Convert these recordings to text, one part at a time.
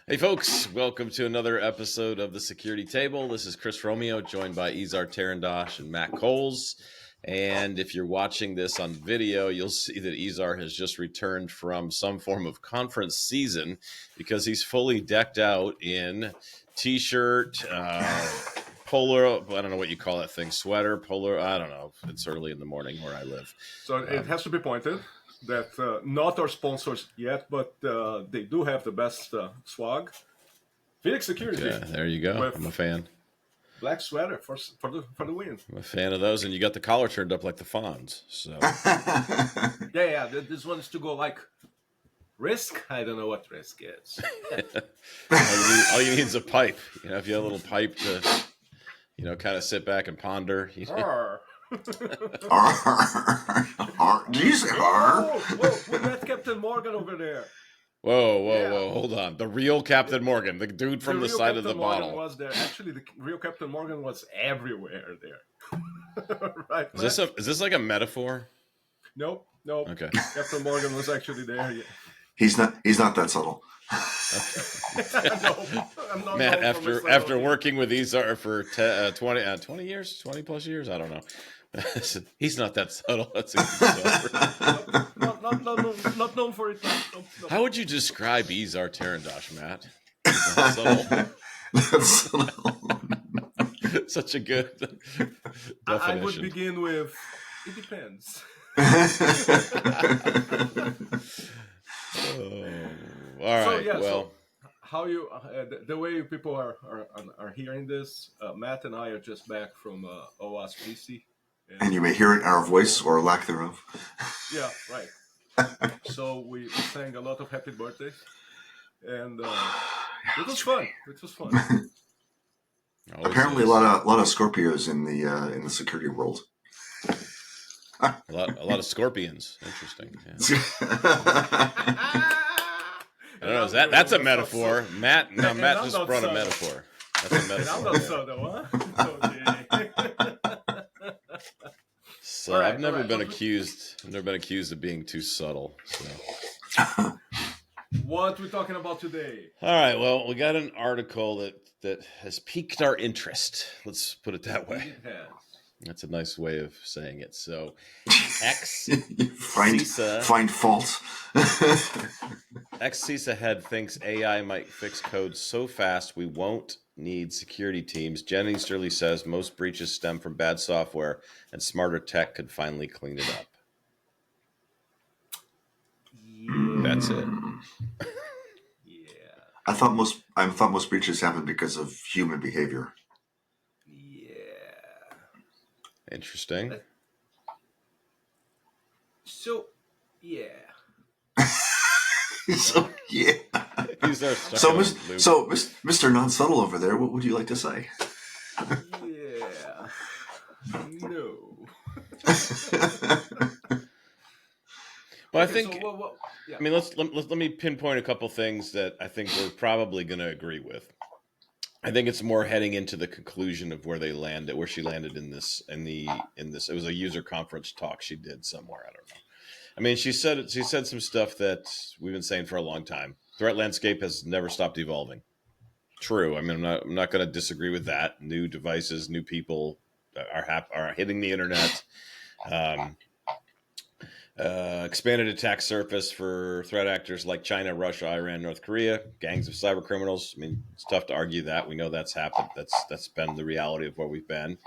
Hey folks, welcome to another episode of the Security Table. This is Chris Romeo, joined by Izar Tarandosh and Matt Coles. And if you're watching this on video, you'll see that Izar has just returned from some form of conference season because he's fully decked out in t-shirt, polar, I don't know what you call that thing, sweater, polar, I don't know. It's early in the morning where I live. So it has to be pointed that not our sponsors yet, but they do have the best swag. Phoenix Security. Yeah, there you go. I'm a fan. Black sweater for the win. I'm a fan of those, and you got the collar turned up like the Fonz. So yeah. This one is to go like risk. I don't know what risk is. all you need is a pipe. You know, if you have a little pipe to, kind of sit back and ponder. Did you say whoa, that's Captain Morgan over there. Whoa, hold on. The real Captain Morgan, the dude from the side of the bottle. Was there. Actually, the real Captain Morgan was everywhere there. Right? Is this like a metaphor? Nope. Okay. Captain Morgan was actually there. Yeah. He's not that subtle. No, I'm not Matt, after working with Izar for 20 years, 20 plus years, I don't know. He's not that subtle. That's not known for it. No. How would you describe Izar Tarandosh, Matt? Subtle. That's subtle. Such a good definition. I would begin with, it depends. All right. So how you the way people are hearing this? Matt and I are just back from OWASP DC, and you may hear it in our voice or lack thereof. Yeah, right. So we sang a lot of happy birthdays, and it was fun. Apparently, a lot of Scorpios in the security world. A lot of scorpions. Interesting. Yeah. I don't know. That's a metaphor. Matt just brought a metaphor. That's a metaphor. I'm not subtle, huh? So I've never been accused of being too subtle. So. What we're talking about today? All right. Well, we got an article that has piqued our interest. Let's put it that way. It has. That's a nice way of saying it. So, find fault. Ex-CISA head thinks AI might fix code so fast we won't need security teams. Jen Easterly says most breaches stem from bad software and smarter tech could finally clean it up. Yeah. That's it. Yeah. I thought most breaches happen because of human behavior. Interesting. So, yeah. So Mr. Non-Subtle over there, what would you like to say? Yeah. No. Well, I think. Yeah. I mean, let me pinpoint a couple things that I think we're probably going to agree with. I think it's more heading into the conclusion of where she landed in this. It was a user conference talk she did somewhere. I don't know. I mean, she said some stuff that we've been saying for a long time. Threat landscape has never stopped evolving. True. I mean, I'm not going to disagree with that. New devices, new people are hitting the internet. Expanded attack surface for threat actors like China, Russia, Iran, North Korea, gangs of cyber criminals. I mean, it's tough to argue that. We know that's happened. That's been the reality of where we've been.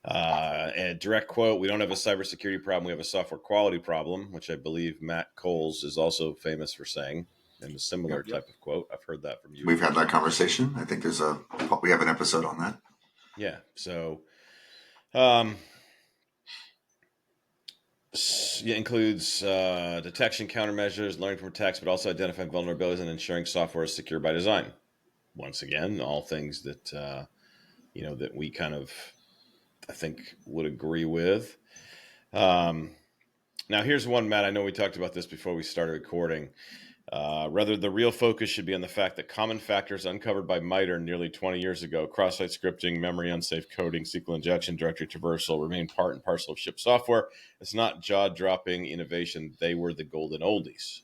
And direct quote, we don't have a cybersecurity problem. We have a software quality problem, which I believe Matt Coles is also famous for saying in a similar type of quote. I've heard that from you. We've had that conversation. I think we have an episode on that. Yeah. So, it includes detection countermeasures, learning from attacks, but also identifying vulnerabilities and ensuring software is secure by design. Once again, all things that that we kind of, I think, would agree with. Now, here's one, Matt. I know we talked about this before we started recording. Rather, the real focus should be on the fact that common factors uncovered by MITRE nearly 20 years ago, cross-site scripting, memory unsafe coding, SQL injection, directory traversal, remain part and parcel of ship software. It's not jaw-dropping innovation. They were the golden oldies.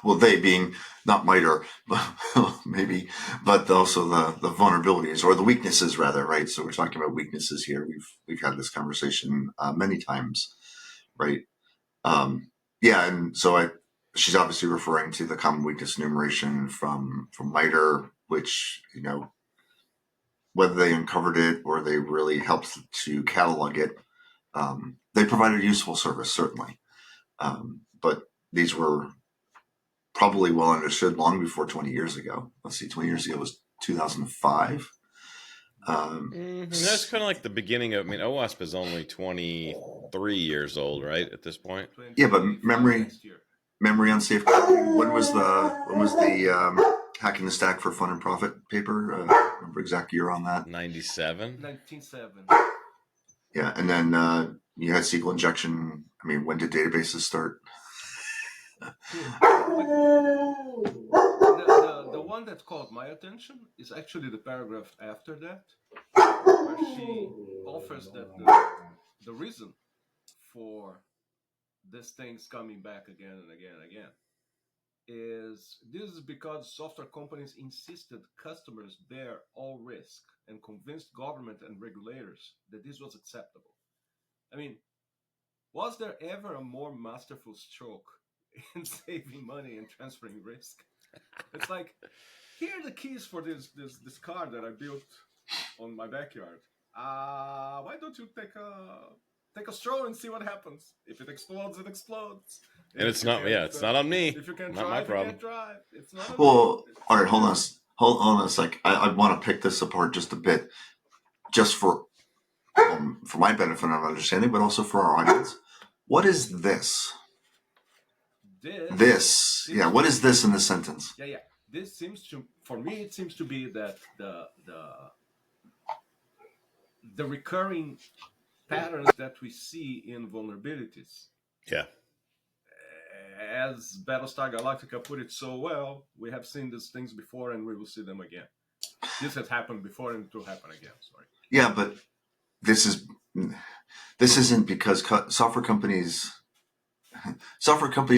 well, they being not MITRE, maybe, but also the vulnerabilities or the weaknesses rather, right? So we're talking about weaknesses here. We've had this conversation many times, right? Yeah, and so she's obviously referring to the common weakness enumeration from MITRE, which, whether they uncovered it or they really helped to catalog it, they provided a useful service, certainly. But these were probably well understood long before 20 years ago. Let's see, 20 years ago was 2005. That's kind of like the beginning of. I mean, OWASP is only 23 years old, right? At this point. Yeah, but 25 next year. memory on safeguarding. When was the hacking the stack for fun and profit paper? Remember exact year on that? 97. 1907. Yeah, and then you had SQL injection. I mean, when did databases start? The one that caught my attention is actually the paragraph after that, where she offers that the reason for these things coming back again and again and again is because software companies insisted customers bear all risk and convinced government and regulators that this was acceptable. I mean, was there ever a more masterful stroke in saving money and transferring risk? It's like, here are the keys for this car that I built on my backyard. Why don't you take a stroll and see what happens? If it explodes, it explodes. And it's not. Yeah, it's not on me. If you can't not drive, my you problem. can't drive. It's not on Well, me. all right, hold on a sec. I want to pick this apart just a bit, just for my benefit of understanding, but also for our audience. What is this? This, yeah. What is this in the sentence? Yeah. This seems to, for me, it seems to be that the recurring patterns that we see in vulnerabilities. Yeah. As Battlestar Galactica put it so well, we have seen these things before and we will see them again. This has happened before and it will happen again. Sorry. Yeah, but this isn't because software companies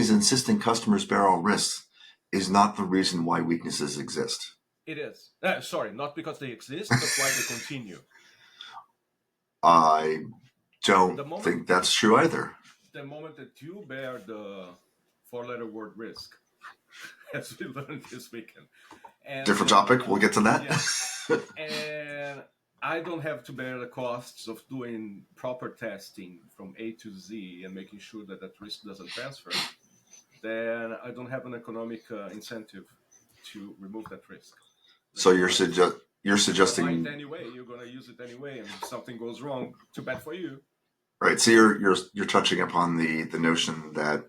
insisting customers bear all risks is not the reason why weaknesses exist. It is. Sorry, not because they exist, but why they continue. I don't think that's true either. The moment that you bear the four-letter word risk, as we learned this weekend. Different topic, we'll get to that. Yeah. And I don't have to bear the costs of doing proper testing from A to Z and making sure that risk doesn't transfer. Then I don't have an economic incentive to remove that risk. So you're suggesting it anyway. You're gonna use it anyway, and if something goes wrong, too bad for you. Right. So you're touching upon the notion that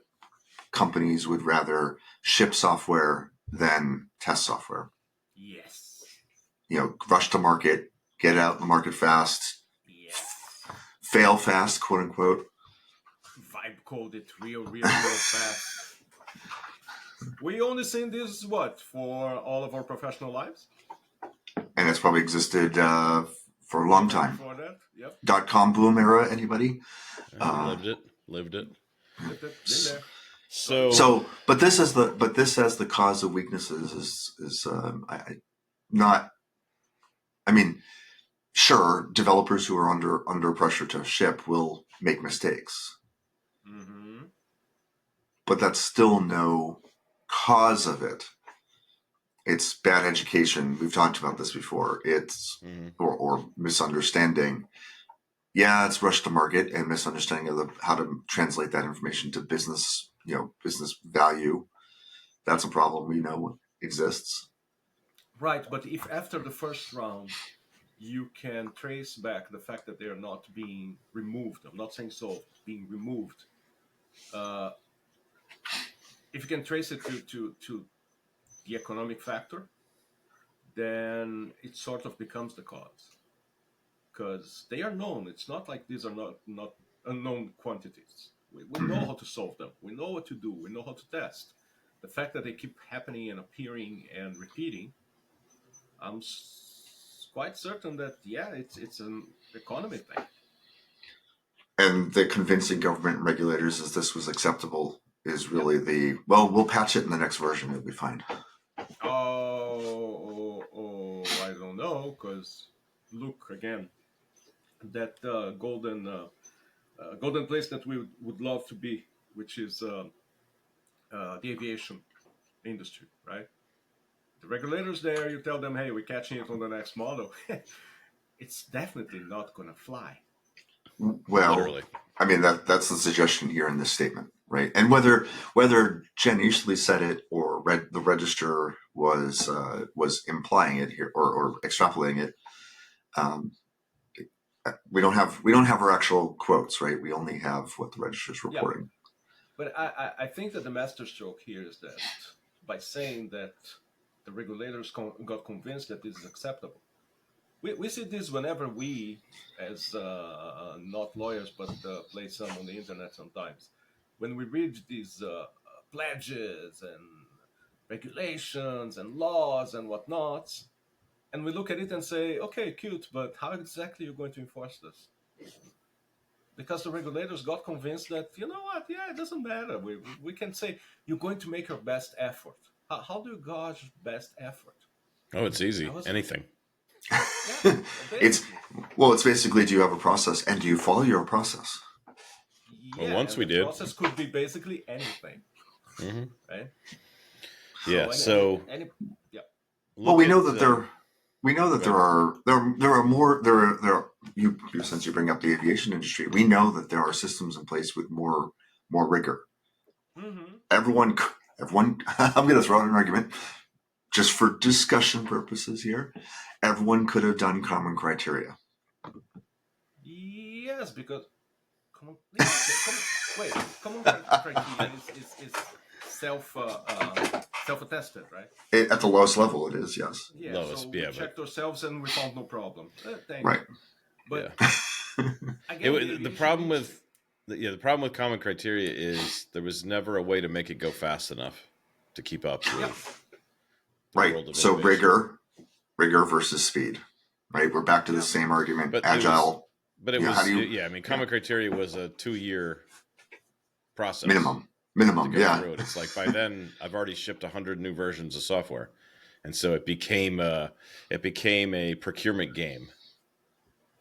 companies would rather ship software than test software. Yes. Rush to market, get out in the market fast. Yes. Fail fast, quote unquote. Vibe code it real fast. We only seen this for all of our professional lives. And it's probably existed for a long time. Before that, yep. .com boom era, anybody? Lived it. Been there. So, but this as the cause of weaknesses is not. I mean, sure, developers who are under pressure to ship will make mistakes, but that's still no cause of it. It's bad education. We've talked about this before. It's or misunderstanding. Yeah, it's rush to market and misunderstanding of how to translate that information to business, business value. That's a problem we know exists. Right, but if after the first round you can trace back the fact that they are not being removed, I'm not saying solved, being removed. If you can trace it to the economic factor, then it sort of becomes the cause. Because they are known. It's not like these are not unknown quantities. We know how to solve them. We know what to do. We know how to test. The fact that they keep happening and appearing and repeating, I'm quite certain that, it's an economy thing. And the convincing government regulators is this was acceptable is really the, well, we'll patch it in the next version. It'll be fine. I don't know, because look again, that golden place that we would love to be, which is the aviation industry, right? The regulators there, you tell them, hey, we're catching it on the next model. It's definitely not going to fly. Well, Literally. I mean that's the suggestion here in this statement, right? And whether Jen Eastley said it or the register was implying it here or extrapolating it, um, we don't have our actual quotes, right? We only have what the register's Yeah, reporting. but I think that the master stroke here is that by saying that the regulators got convinced that this is acceptable. We see this whenever we, as not lawyers, but play some on the internet sometimes, when we read these pledges and regulations and laws and whatnots, and we look at it and say, okay, cute, but how exactly are you going to enforce this? Because the regulators got convinced that, you know what, yeah, it doesn't matter. We can say, you're going to make your best effort. How do you gauge best effort? Oh, it's easy. Was, Anything. yeah, It's basically. well, it's basically, do you have a process and do you follow your process? Well, Yeah, once and we the did. process could be basically anything, Mm-hmm. right? Yeah. So So yeah, Well, look we know at. that Go ahead. there are you since you bring up the aviation industry, we know that there are systems in place with more rigor. mm-hmm. Everyone, I'm going to throw out an argument just for discussion purposes here. Everyone could have done common criteria. Yes, because common criteria is self self attested, right? At the lowest level, it is, yes. Yeah, so Lowest. we Yeah, but checked ourselves and we found no problem. Thanks, Right. yeah. but It again, the was the aviation problem industry. with the problem with common criteria is there was never a way to make it go fast enough to keep up Yeah, with the Right. world of So innovation. rigor versus speed. Right. We're back to the yeah, same argument. But Agile. it How was do you? yeah. I mean, Yeah. common criteria was a 2-year process Minimum. to Minimum. go Yeah. through it. It's like by then I've already shipped 100 new versions of software, and so it became a procurement game,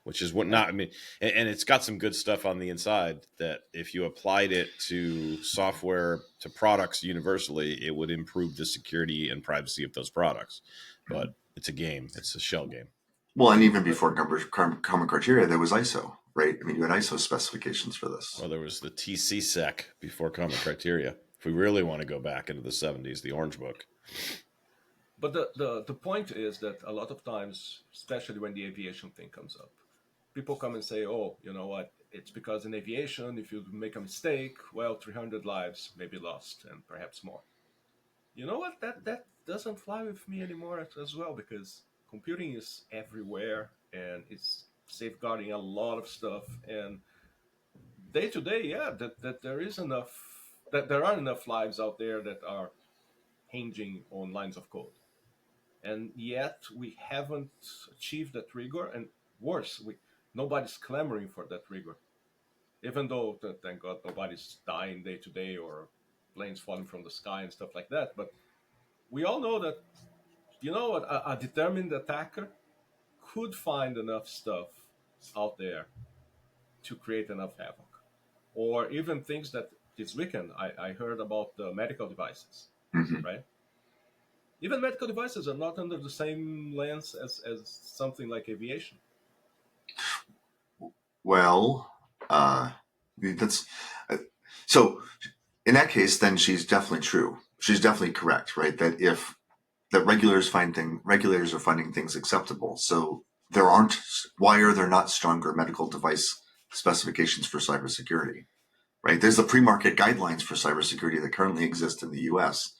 which is what and not. I mean, and it's got some good stuff on the inside that if you applied it to software to products universally, it would improve the security and privacy of those products. But it's a game. It's a shell game. Well, and even but before common criteria, there was ISO, right? I mean, you had ISO specifications for this. Well, there was the TC-SEC before common criteria. If we really want to go back into the 70s, the Orange Book. but the point is that a lot of times, especially when the aviation thing comes up, people come and say, oh, you know what? It's because in aviation, if you make a mistake, well, 300 lives may be lost and perhaps more. You know what? That doesn't fly with me anymore as well, because computing is everywhere and it's safeguarding a lot of stuff. And day to day, yeah, that there is enough, that there are enough lives out there that are hinging on lines of code. And yet we haven't achieved that rigor. And worse, nobody's clamoring for that rigor. Even though, thank God, nobody's dying day to day or planes falling from the sky and stuff like that. But we all know that, you know what, a determined attacker could find enough stuff out there to create enough havoc. Or even things that this weekend I heard about the medical devices, Hmm. right? Even medical devices are not under the same lens as something like aviation. Well, that's so. In that case, then she's definitely true. She's definitely correct, right? That if that regulators are finding things acceptable, so there aren't. Why are there not stronger medical device specifications for cybersecurity? Right? There's the pre-market guidelines for cybersecurity that currently exist in the U.S.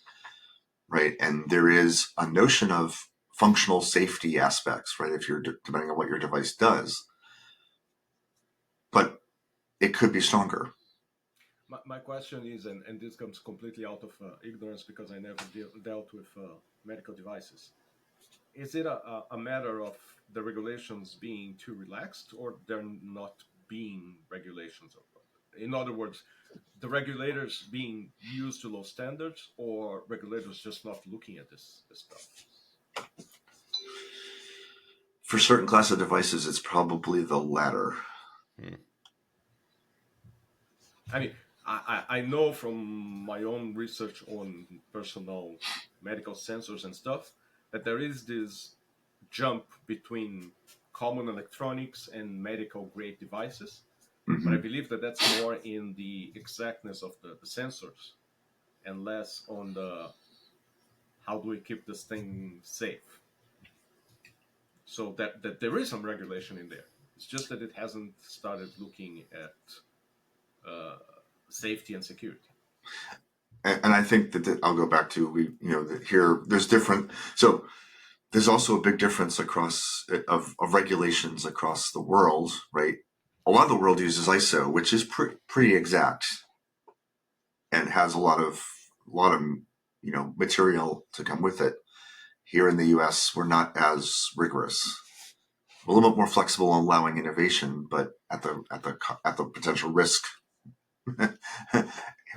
Right, and there is a notion of functional safety aspects, right? If you're depending on what your device does, but it could be stronger. My question is, and this comes completely out of ignorance because I never dealt with medical devices. Is it a matter of the regulations being too relaxed, or there not being regulations of what? In other words, the regulators being used to low standards, or regulators just not looking at this stuff? For certain class of devices, it's probably the latter. I mean, I know from my own research on personal medical sensors and stuff that there is this jump between common electronics and medical grade devices. But I believe that that's more in the exactness of the sensors and less on the how do we keep this thing safe. So that there is some regulation in there. It's just that it hasn't started looking at safety and security. And I think that I'll go back to that here there's different. So there's also a big difference across of regulations across the world, right? A lot of the world uses ISO, which is pretty exact and has a lot of material to come with it. Here in the U.S., we're not as rigorous. We're a little bit more flexible in allowing innovation, but at the potential risk.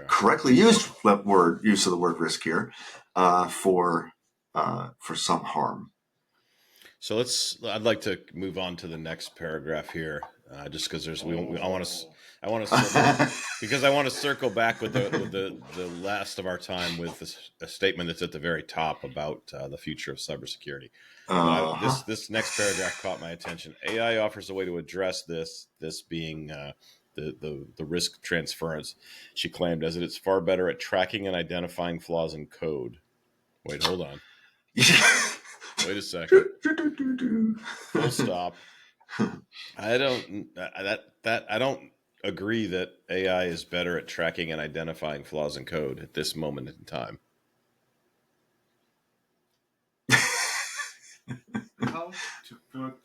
Correctly used use of the word risk here for some harm. So I'd like to move on to the next paragraph here, just because I want to because I want to circle back with the last of our time with a statement that's at the very top about the future of cybersecurity. This next paragraph caught my attention. AI offers a way to address this being the risk transference. She claimed, as it's far better at tracking and identifying flaws in code. Wait, hold on. Wait a second. Full stop. I don't agree that AI is better at tracking and identifying flaws in code at this moment in time. How to put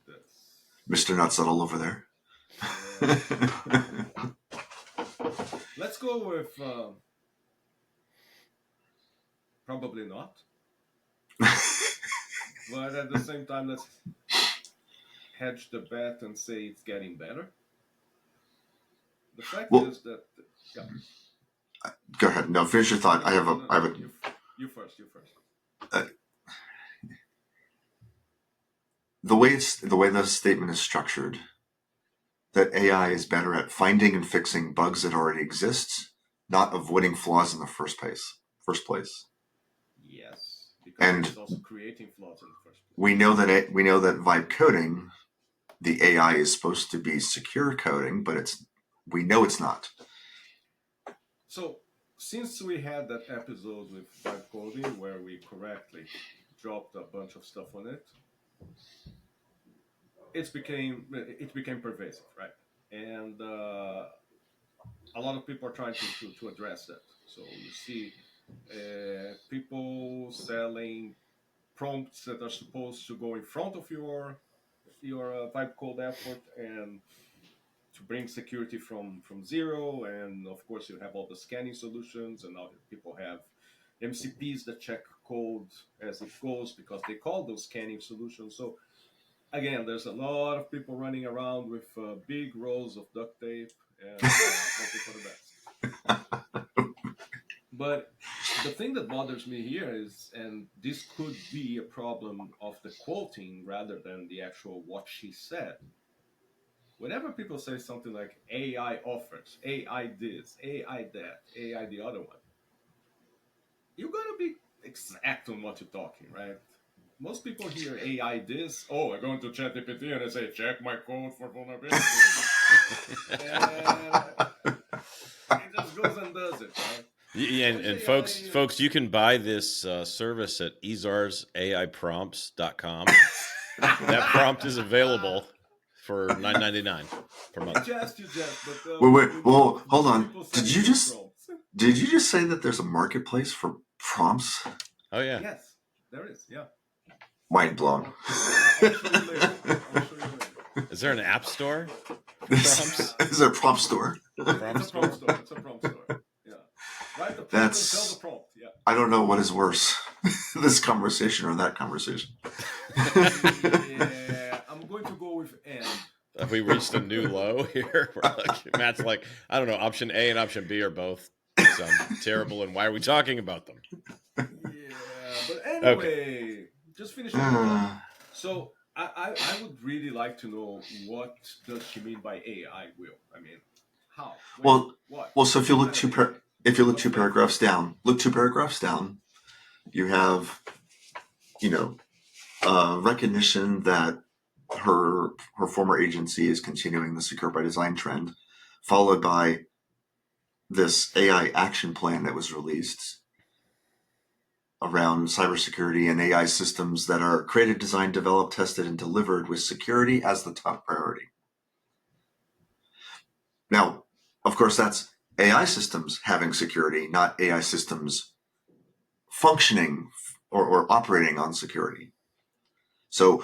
this? Mr. Not Subtle over there. Let's go with probably not. But at the same time, let's hedge the bet and say it's getting better. The fact is that Go ahead. No, finish your thought. I have a. You first. The way the statement is structured, that AI is better at finding and fixing bugs that already exist, not avoiding flaws in the first place. Yes, because and it's also creating flaws in the first place. We know that vibe coding, the AI is supposed to be secure coding, but we know it's not. So since we had that episode with vibe coding where we correctly dropped a bunch of stuff on it, it became pervasive, right? And a lot of people are trying to address that. So you see people selling prompts that are supposed to go in front of your vibe code effort and to bring security from zero. And of course, you have all the scanning solutions, and now people have MCPs that check code as it goes because they call those scanning solutions. So again, there's a lot of people running around with big rolls of duct tape and hoping for the best. But the thing that bothers me here is, and this could be a problem of the quoting rather than the actual what she said. Whenever people say something like AI offers, AI this, AI that, AI the other one, you gotta be exact on what you're talking, right? Most people hear AI this, I go into ChatGPT and I say, check my code for vulnerabilities. And it just goes and does it, right? Yeah, and folks, you can buy this service at EzarsAIprompts.com. That prompt is available for $9.99 per month. You jest, but wait. Well, hold on. Did you just say that there's a marketplace for prompts? Oh yeah. Yes, there is. Yeah. Mind blown. I'll show you later. Is there an app store? Prompts? Is there a prompt store? It's a prompt store. Yeah. Write the prompt and sell the prompt. Yeah. I don't know what is worse, this conversation or that conversation. Yeah, I'm going to go with and Have we reached a new low here? Matt's like, I don't know. Option A and option B are both sound terrible, and why are we talking about them? Yeah, but Okay. anyway, just finishing the thought. So I would really like to know what does she mean by AI, Will? I mean, how? When? well, What? so if you What look kind of AI? if you look What's two meant paragraphs for? down, you have, you know, recognition that her former agency is continuing the secure by design trend, followed by this AI action plan that was released around cybersecurity and AI systems that are created, designed, developed, tested, and delivered with security as the top priority. Now, of course, that's AI systems having security, not AI systems functioning or operating on security. So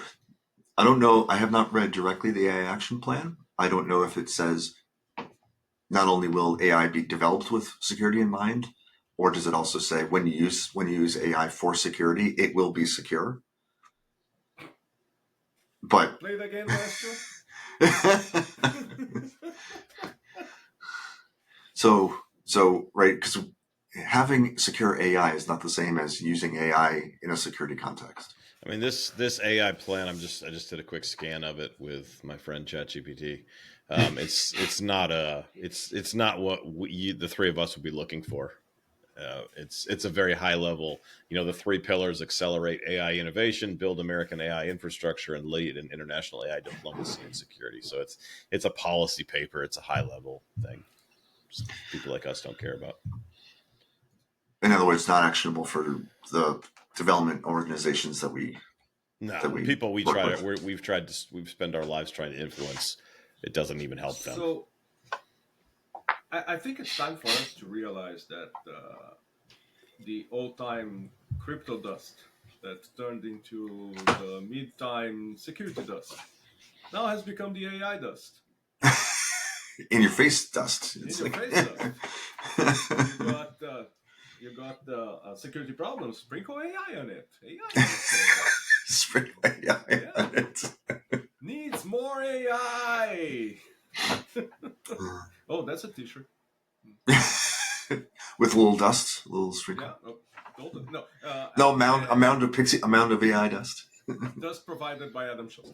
I don't know. I have not read directly the AI action plan. I don't know if it says not only will AI be developed with security in mind, or does it also say when you use AI for security, it will be secure? But Play it again, Maestro. so right, because having secure AI is not the same as using AI in a security context. I mean, this AI plan. I just did a quick scan of it with my friend ChatGPT. It's not what the three of us would be looking for. It's a very high level. The three pillars: accelerate AI innovation, build American AI infrastructure, and lead in international AI diplomacy and security. So it's a policy paper. It's a high level thing. People like us don't care about. In other words, not actionable for the development organizations that we No, the people we work try with. to we've spent our lives trying to influence. It doesn't even help them. So I think it's time for us to realize that the old-time crypto dust that turned into the mid-time security dust now has become the AI dust. In your face dust. In your face dust. You got security problems. Sprinkle AI on it. AI Spray AI on it. needs more AI. Oh, that's a T-shirt. With little dust, little sprinkle. Yeah, golden. No, No, a mound of AI dust. dust provided by Adam Schultz.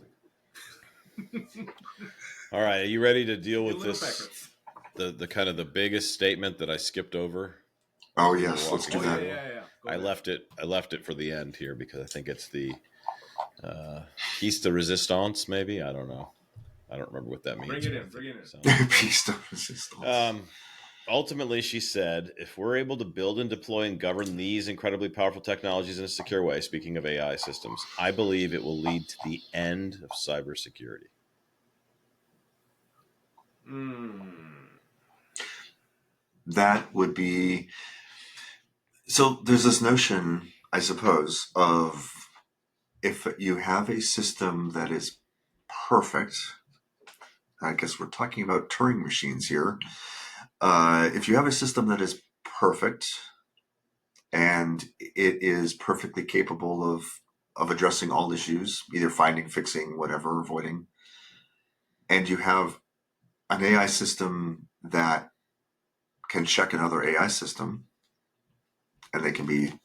All right, are you ready to deal In with little this? packets. The kind of the biggest statement that I skipped over. Oh We were yes, let's do Oh that. yeah. Go I ahead. left it for the end here because I think it's the piece de resistance. Maybe I don't know. I don't remember what that means. Bring it in. Bring it in. Piece of resistance. Ultimately, she said, if we're able to build and deploy and govern these incredibly powerful technologies in a secure way, speaking of AI systems, I believe it will lead to the end of cybersecurity. That would be. So there's this notion, I suppose, of if you have a system that is perfect. I guess we're talking about Turing machines here. If you have a system that is perfect and it is perfectly capable of addressing all issues, either finding, fixing, whatever, avoiding, and you have an AI system that can check another AI system, and they can be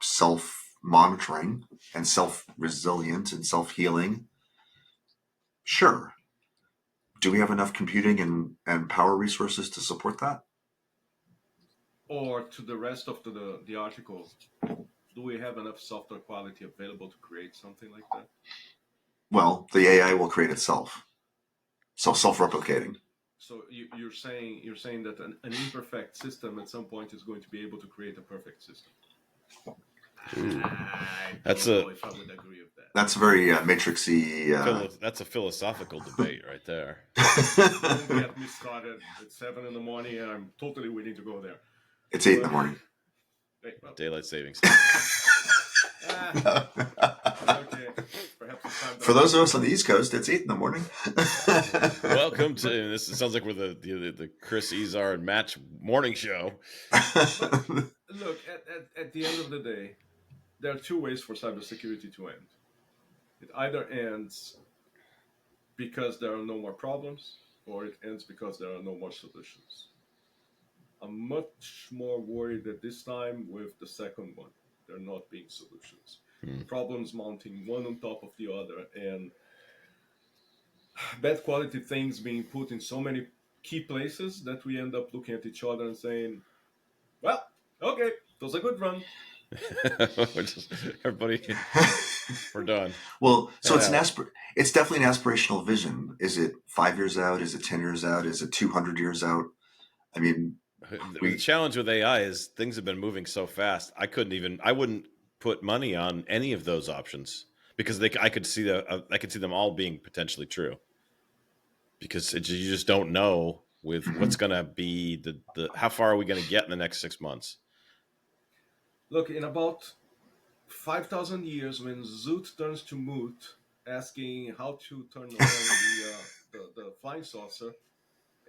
self-monitoring and self-resilient and self-healing. Sure. Do we have enough computing and power resources to support that? Or to the rest of the article, do we have enough software quality available to create something like that? Well, the AI will create itself. So self-replicating. So you're saying that an imperfect system at some point is going to be able to create a perfect system. Ooh. I That's don't know if I would agree with that. That's a very matrixy. That's a philosophical debate right there. Don't get me started. It's 7 in the morning, and I'm totally willing to go there. It's 8 in the morning. Daylight savings. Okay. Perhaps it's time. For those of us on the East Coast, it's 8 in the morning. Welcome to this. It sounds like we're the Chris Izar and Match morning show. Look, at the end of the day, there are two ways for cybersecurity to end. It either ends because there are no more problems, or it ends because there are no more solutions. I'm much more worried at this time with the second one. There not being solutions. Hmm. Problems mounting one on top of the other, and bad quality things being put in so many key places that we end up looking at each other and saying, well, okay, it was a good run. Everybody, we're done. Well, so Head it's out. it's definitely an aspirational vision. Is it 5 years out? Is it 10 years out? Is it 200 years out? I mean, The we. challenge with AI is things have been moving so fast. I wouldn't put money on any of those options because I could see I could see them all being potentially true because you just don't know with what's Mhm. going to be the how far are we going to get in the next 6 months. Look, in about 5,000 years, when Zoot turns to Moot, asking how to turn on the flying saucer,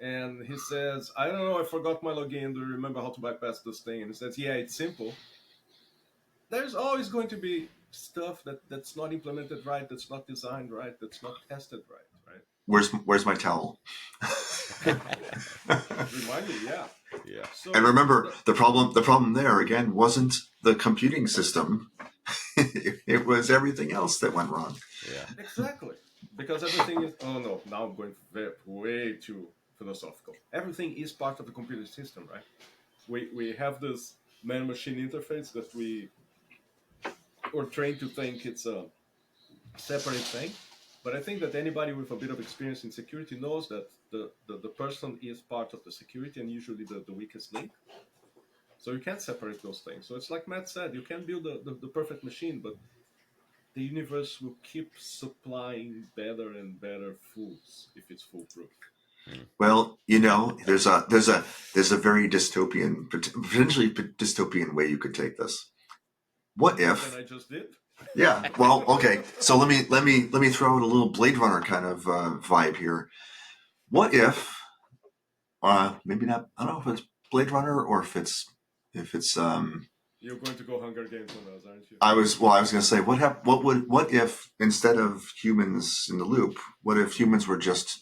and he says, I don't know, I forgot my login. Do you remember how to bypass this thing? And he says, yeah, it's simple. There's always going to be stuff that's not implemented right, that's not designed right, that's not tested right, Where's my towel? right? Remind me, yeah. Yeah. And So, remember, the problem there again wasn't the computing system; it was everything else that went wrong. Yeah. exactly. Because everything is, oh no, now I'm going way too philosophical. Everything is part of the computer system, right? We have this man machine interface that we're trained to think it's a separate thing. But I think that anybody with a bit of experience in security knows that the person is part of the security and usually the weakest link. So you can't separate those things. So it's like Matt said, you can build the perfect machine, but the universe will keep supplying better and better fools if it's foolproof. Well, there's a very dystopian, potentially dystopian way you could take this. What More than if? I just did. Yeah. Well, okay. So let me throw out a little Blade Runner kind of vibe here. What if? Maybe not. I don't know if it's Blade Runner or if it's. You're going to go Hunger Games on us, aren't you? I was going to say, what if instead of humans in the loop, what if humans were just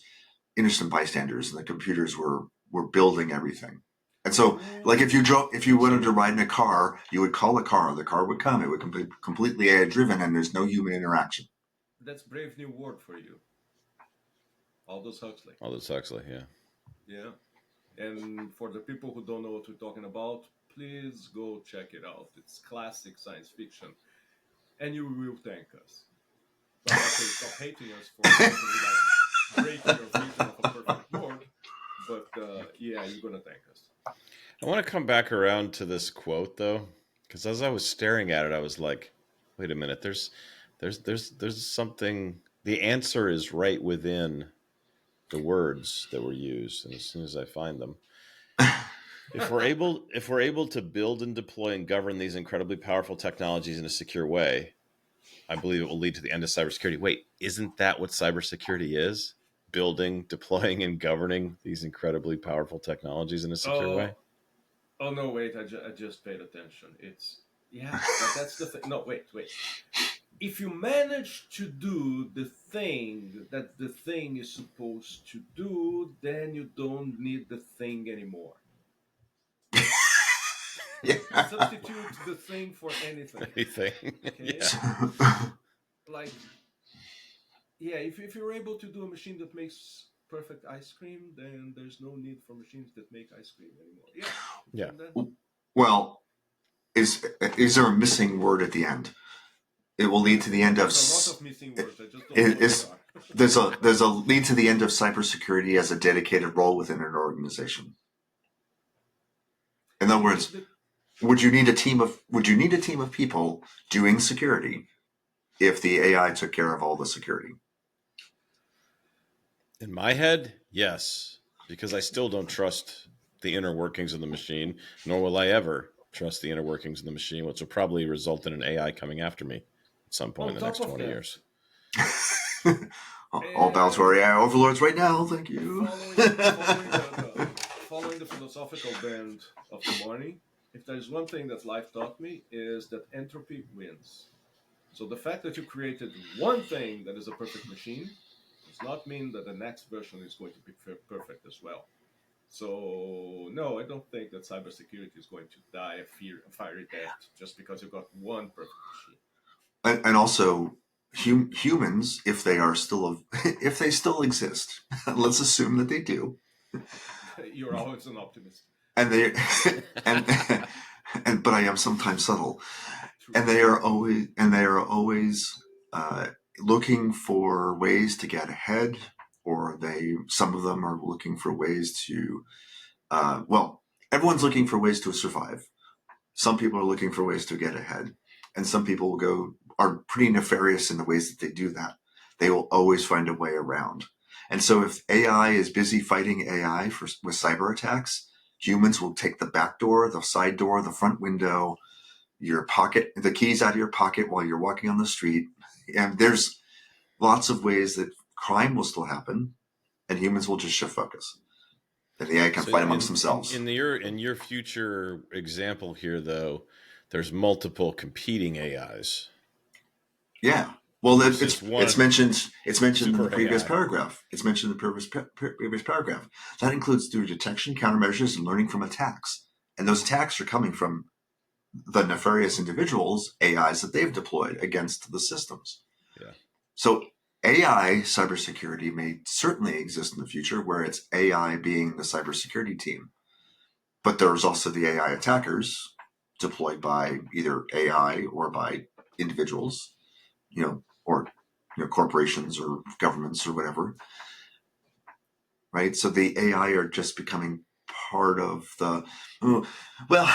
innocent bystanders and the computers were building everything? And so, like, if you wanted to ride in a car, you would call a car, the car would come, it would completely AI driven, and there's no human interaction. That's Brave New World for you. Aldous Huxley. Aldous Huxley. Yeah. Yeah. And for the people who don't know what we're talking about, please go check it out. It's classic science fiction. And you will thank us. Well, actually, stop hating us for actually like breaking your vision of a perfect world. But yeah, you're gonna thank us. I want to come back around to this quote though, because as I was staring at it, I was like, "Wait a minute. There's something. The answer is right within the words that were used." And as soon as I find them, if we're able to build and deploy and govern these incredibly powerful technologies in a secure way, I believe it will lead to the end of cybersecurity. Wait, isn't that what cybersecurity is? Building, deploying, and governing these incredibly powerful technologies in a secure way? Oh, oh no, wait, I just paid attention. It's yeah, but that's the thing. No, wait. If you manage to do the thing that the thing is supposed to do, then you don't need the thing anymore. Yeah. Substitute the thing for anything. Anything? Okay? Yeah. Like, yeah, if you're able to do a machine that makes perfect ice cream, then there's no need for machines that make ice cream anymore. Yeah. Yeah. And then Well, is there a missing word at the end? It will lead to the end of. there's a lot of missing words. I just don't know what they Is are. there's a lead to the end of cybersecurity as a dedicated role within an organization. In other It, words, would you need a team of people doing security if the AI took care of all the security? In my head, yes, because I still don't trust the inner workings of the machine, nor will I ever trust the inner workings of the machine, which will probably result in an AI coming after me at some point on in the top next of 20 that, years. All bounds to our and AI overlords right now. Thank you. following the philosophical bend of the morning, if there's one thing that life taught me is that entropy wins. So the fact that you created one thing that is a perfect machine does not mean that the next version is going to be perfect as well. So no, I don't think that cybersecurity is going to die a fiery death just because you got one perfect machine. And also humans, if they are still if they still exist, let's assume that they do, You're always an optimist. and they and but I am sometimes subtle, True. and they are always looking for ways to get ahead, or some of them are looking for ways to well, everyone's looking for ways to survive. Some people are looking for ways to get ahead, and some people are pretty nefarious in the ways that they do that. They will always find a way around. And so if AI is busy fighting AI with cyber attacks, humans will take the back door, the side door, the front window, the keys out of your pocket while you're walking on the street. And there's lots of ways that crime will still happen, and humans will just shift focus. And the AI can fight amongst themselves. In your future example here, though, there's multiple competing AIs. Yeah. Well, Versus it's mentioned in the previous AI. paragraph. It's mentioned in the previous paragraph. That includes through detection, countermeasures, and learning from attacks. And those attacks are coming from the nefarious individuals, AIs that they've deployed against the systems. Yeah. So AI cybersecurity may certainly exist in the future, where it's AI being the cybersecurity team. But there's also the AI attackers deployed by either AI or by individuals, or corporations or governments or whatever, right? So the AI are just becoming part of the. Well,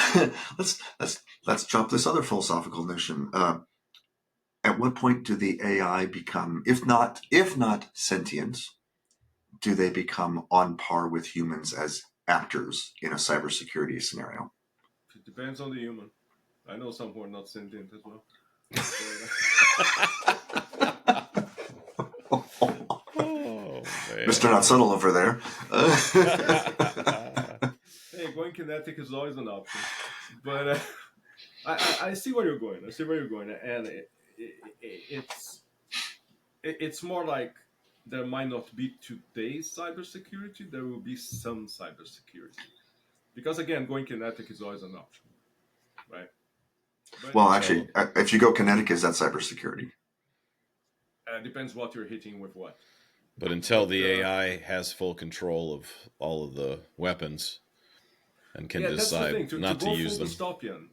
let's drop this other philosophical notion. At what point do the AI become, if not sentient, do they become on par with humans as actors in a cybersecurity scenario? It depends on the human. I know some who are not sentient as well. Oh, Mr. Not Subtle over there. Hey, going kinetic is always an option, but I see where you're going. I see where you're going, and it's more like there might not be today's cybersecurity. There will be some cybersecurity, because again, going kinetic is always an option, right? But Well, actually, if you go kinetic, is that cybersecurity? depends what you're hitting with what. But until the AI has full control of all of the weapons and can That's the thing. decide To not to go use full them. dystopian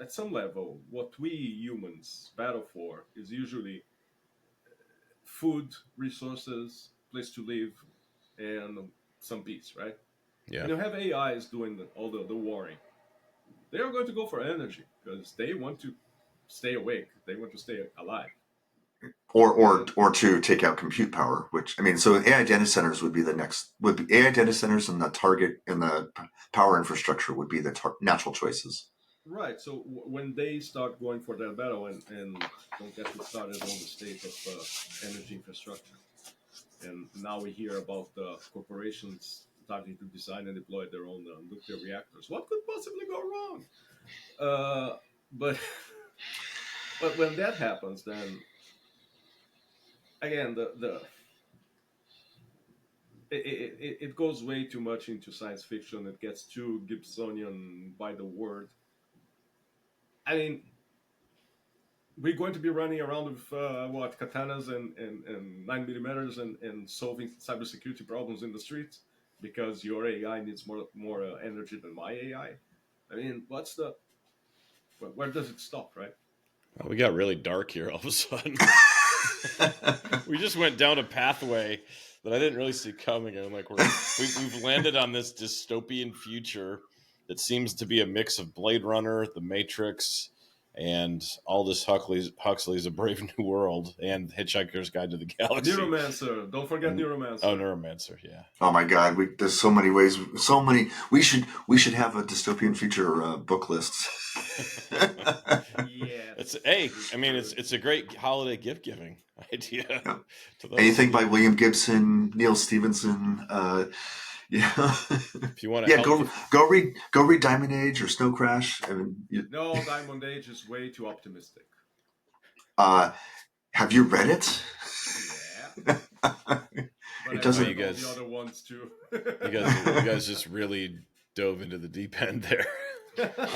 at some level, what we humans battle for is usually food, resources, place to live, and some peace, right? Yeah. When you have AIs doing all the warring, they are going to go for energy because they want to stay awake. They want to stay alive. Or to take out compute power, which I mean, so AI data centers would be AI data centers, and the target in the power infrastructure would be the natural choices. Right. So when they start going for that battle, and don't get me started on the state of energy infrastructure, and now we hear about corporations starting to design and deploy their own nuclear reactors. What could possibly go wrong? But but when that happens, then again it goes way too much into science fiction. It gets too Gibsonian by the word. I mean, we're going to be running around with katanas and 9 millimeters and solving cybersecurity problems in the streets because your AI needs more energy than my AI. I mean, where does it stop, right? Well, we got really dark here all of a sudden. We just went down a pathway that I didn't really see coming. I'm like, we've landed on this dystopian future that seems to be a mix of Blade Runner, The Matrix, and Aldous Huxley's A Brave New World, and Hitchhiker's Guide to the Galaxy. Neuromancer, don't forget Neuromancer. Oh, Neuromancer, yeah. Oh my God, there's so many ways. So many. We should have a dystopian future book list. Yeah. It's a great holiday gift giving idea. Yeah. To those Anything by William Gibson, Neil Stephenson. Yeah. If you want to go read Diamond Age or Snow Crash. I mean, No, Diamond Age is way too optimistic. Have you read it? Yeah. But It I doesn't. learned you all guys- the other ones too. You guys just really dove into the deep end there.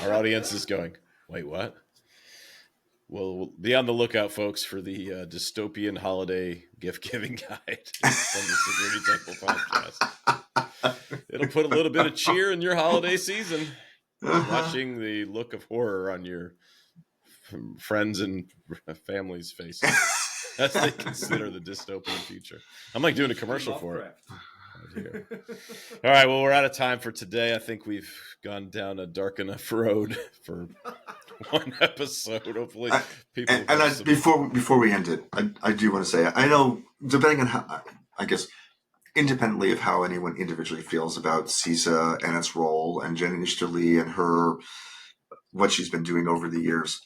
Our audience is going, wait, what? Well, we'll be on the lookout, folks, for the dystopian holiday gift giving guide from the Security Temple podcast. It'll put a little bit of cheer in your holiday season. Watching the look of horror on your friends and family's faces as they consider the dystopian future. I'm like doing a commercial for it. Right. All right, well, we're out of time for today. I think we've gone down a dark enough road for one episode. Hopefully, people. Before we end it, I do want to say, I know, depending on how, I guess, independently of how anyone individually feels about CISA and its role, and Jen Easterly and what she's been doing over the years,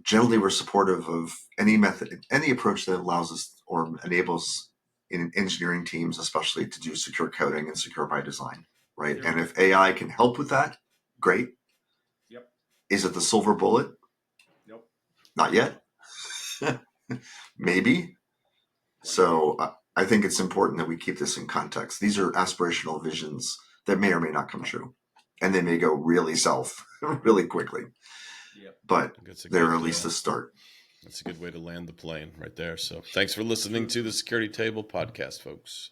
generally we're supportive of any method, any approach that allows us or enables in engineering teams, especially, to do secure coding and secure by design, right? Here And we if AI can help with that, great. Yep. Is it the silver bullet? Nope. Not yet. Maybe. So I think it's important that we keep this in context. These are aspirational visions that may or may not come true, and they may go really south really quickly. Yep. But they're Good, at least a start. That's a good way to land the plane right there. So thanks for listening to the Security Table podcast, folks.